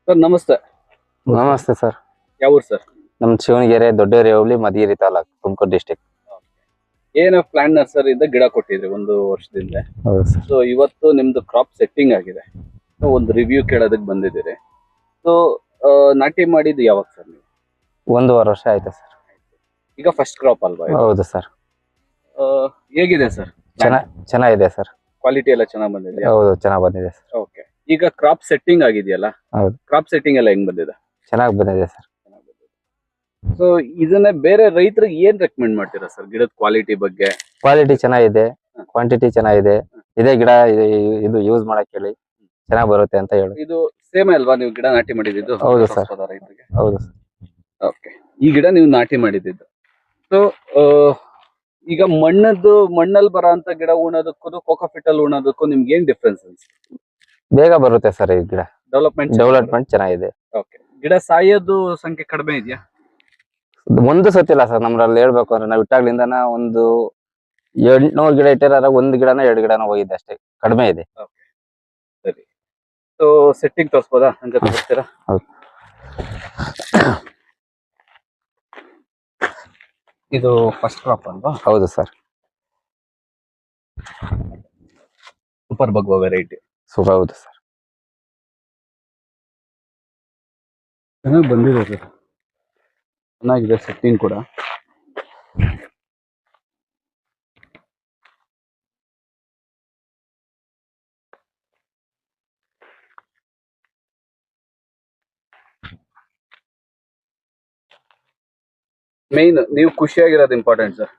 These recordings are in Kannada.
ಸರ್ ನಮಸ್ತೆ. ನಮಸ್ತೆ ಸರ್. ಯಾವ ಊರು ಸರ್? ನಮ್ ಶಿವನಗೆರೆ ದೊಡ್ಡೇರಿ ಹೋಬಳಿ ಮಧುಗಿರಿ ತಾಲೂಕು ತುಮಕೂರು ಡಿಸ್ಟಿಕ್. ಏನು ಪ್ಲಾಂಟ್ ನರ್ಸರಿಯಿಂದ ಗಿಡ ಕೊಟ್ಟಿದ್ರಿ ಒಂದು ವರ್ಷದಿಂದ. ಹೌದು ಸರ್. ಸೊ ಇವತ್ತು ನಿಮ್ದು ಕ್ರಾಪ್ ಸೆಟ್ಟಿಂಗ್ ಆಗಿದೆ. ಸೊ ಒಂದು ರಿವ್ಯೂ ಕೇಳೋದಕ್ಕೆ ಬಂದಿದ್ದೀರಿ. ಸೊ ನಾಟಿ ಮಾಡಿದ್ದು ಯಾವಾಗ ಸರ್ ನೀವು? 1.5 ವರ್ಷ ಆಯ್ತು ಸರ್. ಈಗ ಫಸ್ಟ್ ಕ್ರಾಪ್ ಅಲ್ವಾ ಇದು? ಹೌದು ಸರ್. ಹೇಗಿದೆ ಸರ್? ಚೆನ್ನಾಗಿದೆ ಸರ್. ಕ್ವಾಲಿಟಿ ಎಲ್ಲ ಚೆನ್ನಾಗಿ ಬಂದಿದೆ? ಹೌದು, ಚೆನ್ನಾಗಿ ಬಂದಿದೆ ಸರ್. ಓಕೆ. ಈಗ ಕ್ರಾಪ್ ಸೆಟ್ಟಿಂಗ್ ಆಗಿದೆಯಲ್ಲ, ಹೌದು, ಕ್ರಾಪ್ ಸೆಟ್ಟಿಂಗ್ ಎಲ್ಲ ಹೆಂಗ್ ಬಂದಿದೆ? ಚೆನ್ನಾಗಿ ಬಂದಿದೆ ಸರ್. ಸೊ ಇದನ್ನ ಬೇರೆ ರೈತರಿಗೆ ಏನ್ ರೆಕಮೆಂಡ್ ಮಾಡ್ತೀರಾ ಸರ್ ಗಿಡದ ಕ್ವಾಲಿಟಿ ಬಗ್ಗೆ? ಕ್ವಾಲಿಟಿ ಚೆನ್ನಾಗಿದೆ, ಕ್ವಾಂಟಿಟಿ ಚೆನ್ನಾಗಿದೆ. ಇದೇ ಗಿಡ ಇದು ಯೂಸ್ ಮಾಡಕ್ ಹೇಳಿ, ಚೆನ್ನಾಗಿ ಬರುತ್ತೆ ಅಂತ ಹೇಳಿ. ಇದು ಸೇಮ್ ಅಲ್ವಾ ನೀವು ಗಿಡ ನಾಟಿ ಮಾಡಿದ್ದು? ಹೌದು ಸರ್. ರೈತರಿಗೆ. ಹೌದು ಸರ್. ಓಕೆ. ಈ ಗಿಡ ನೀವು ನಾಟಿ ಮಾಡಿದ್ದು. ಸೊ ಈಗ ಮಣ್ಣಲ್ಲಿ ಬರೋ ಅಂತ ಗಿಡ ಉಣೋದಕ್ಕೂ ಕೋಕೋಫಿಟ್ ಅಲ್ಲಿ ಉಣೋದಕ್ಕೂ ನಿಮ್ಗೆ ಏನ್ ಡಿಫ್ರೆನ್ಸ್ ಅನ್ಸುತ್ತೆ? ಬೇಗ ಬರುತ್ತೆ ಸರ್ ಈ ಗಿಡ. ಡೆವಲಪ್ಮೆಂಟ್ ಚೆನ್ನಾಗಿದೆ. ಓಕೆ. ಗಿಡ ಸಾಯೋದು ಸಂಖ್ಯೆ ಕಡಿಮೆ ಇದೆಯಾ? ಒಂದು ಸತಿಲ್ಲ ಸರ್. ನಮ್ರಲ್ಲಿ ಹೇಳ್ಬೇಕು ಅಂದ್ರೆ ನಾವು ಇಟ್ಟಾಗ್ಲಿಂದನ ಒಂದು 800 ಗಿಡ ಇಟ್ಟಿರಾರ, 1 ಗಿಡನ 2 ಗಿಡನ ಹೋಗಿದೆ ಅಷ್ಟೇ, ಕಡಿಮೆ ಇದೆ. ಸರಿ. ಸೊ ಸೆಟ್ಟಿಂಗ್ ತೋರಿಸ್ಬೋದಾ? ಹಂಗೆ ತೋರಿಸ್ತೀರಾ? ಹೌದು. ಇದು ಫಸ್ಟ್ ಕ್ರಾಪ್ ಅಲ್ವಾ? ಹೌದು ಸರ್. Super Bhagwa variety. ಹೌದು ಸರ್. ಚೆನ್ನಾಗಿ ಬಂದಿದೆ ಸರ್, ಚೆನ್ನಾಗಿದೆ ಸೆಟ್ಟಿಂಗ್ ಕೂಡ. ಮೇನ್ ನೀವು ಖುಷಿಯಾಗಿರೋದು ಇಂಪಾರ್ಟೆಂಟ್ ಸರ್.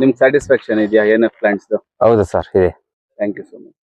ನಿಮ್ಗೆ ಸ್ಯಾಟಿಸ್ಫ್ಯಾಕ್ಷನ್ ಇದೆಯಾ ಏನ್ ಎಫ್ ಪ್ಲಾಂಟ್ಸ್? ಹೌದು ಸರ್, ಇದೆ. Thank you so much.